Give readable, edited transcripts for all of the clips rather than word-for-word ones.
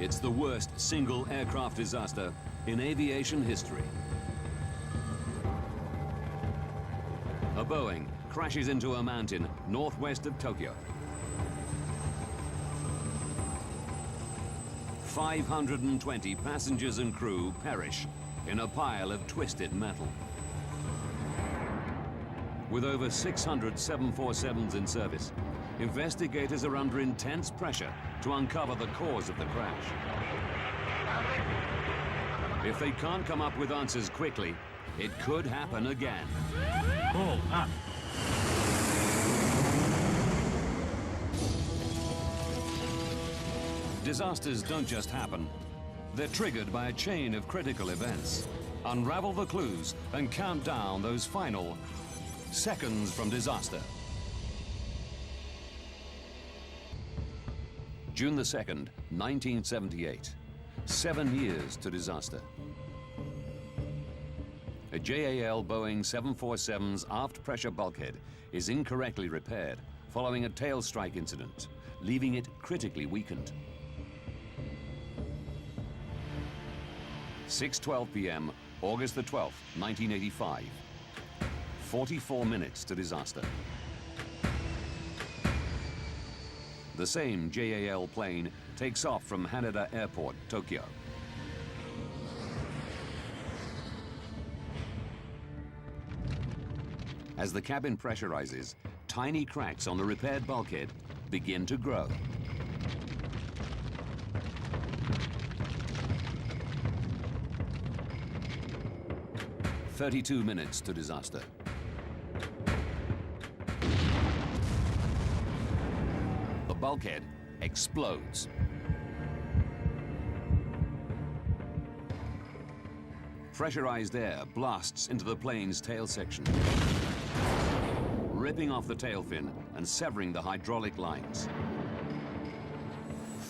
It's the worst single aircraft disaster in aviation history. A Boeing crashes into a mountain northwest of Tokyo. 520 passengers and crew perish in a pile of twisted metal. With over 600 747s in service, investigators are under intense pressure to uncover the cause of the crash. If they can't come up with answers quickly, it could happen again. Pull up. Disasters don't just happen. They're triggered by a chain of critical events. Unravel the clues and count down those final seconds from disaster. June the 2nd, 1978. 7 years to disaster. A JAL Boeing 747's aft pressure bulkhead is incorrectly repaired following a tailstrike incident, leaving it critically weakened. 6:12 p.m., August the 12th, 1985. 44 minutes to disaster. The same JAL plane takes off from Haneda Airport, Tokyo. As the cabin pressurizes, tiny cracks on the repaired bulkhead begin to grow. "32 minutes to disaster. The bulkhead explodes. Pressurized air blasts into the plane's tail section, ripping off the tail fin and severing the hydraulic lines.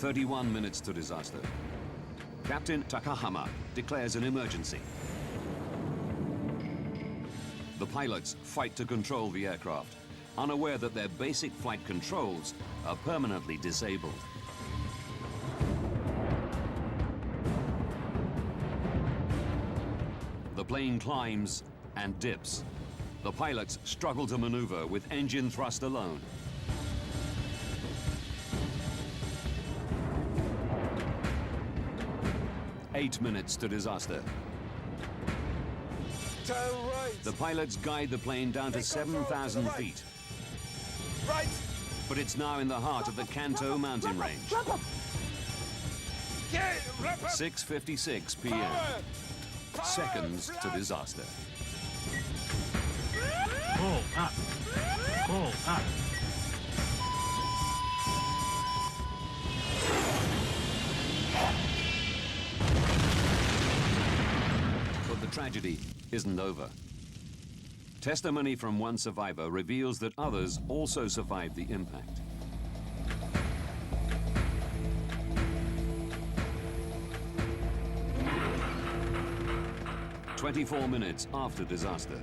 31 minutes to disaster. Captain Takahama declares an emergency. The pilots fight to control the aircraft, unaware that their basic flight controls are permanently disabled. The plane climbs and dips. The pilots struggle to maneuver with engine thrust alone. Eight minutes to disaster. The pilots guide the plane down to 7,000 feet. Right. But it's now in the heart of the Kanto mountain range. 6:56 p.m. Seconds to disaster. Pull up. Pull up. But the tragedy isn't over. Testimony from one survivor reveals that others also survived the impact. "24 minutes after disaster,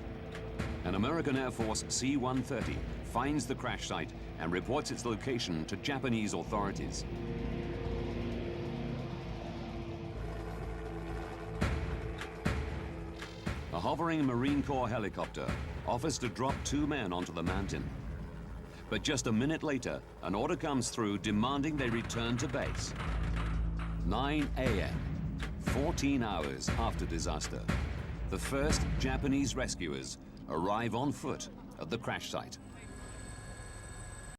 an American Air Force C-130 finds the crash site and reports its location to Japanese authorities. A hovering Marine Corps helicopter offers to drop 2 men onto the mountain. But just a minute later, an order comes through demanding they return to base. 9 a.m., 14 hours after disaster, the first Japanese rescuers arrive on foot at the crash site.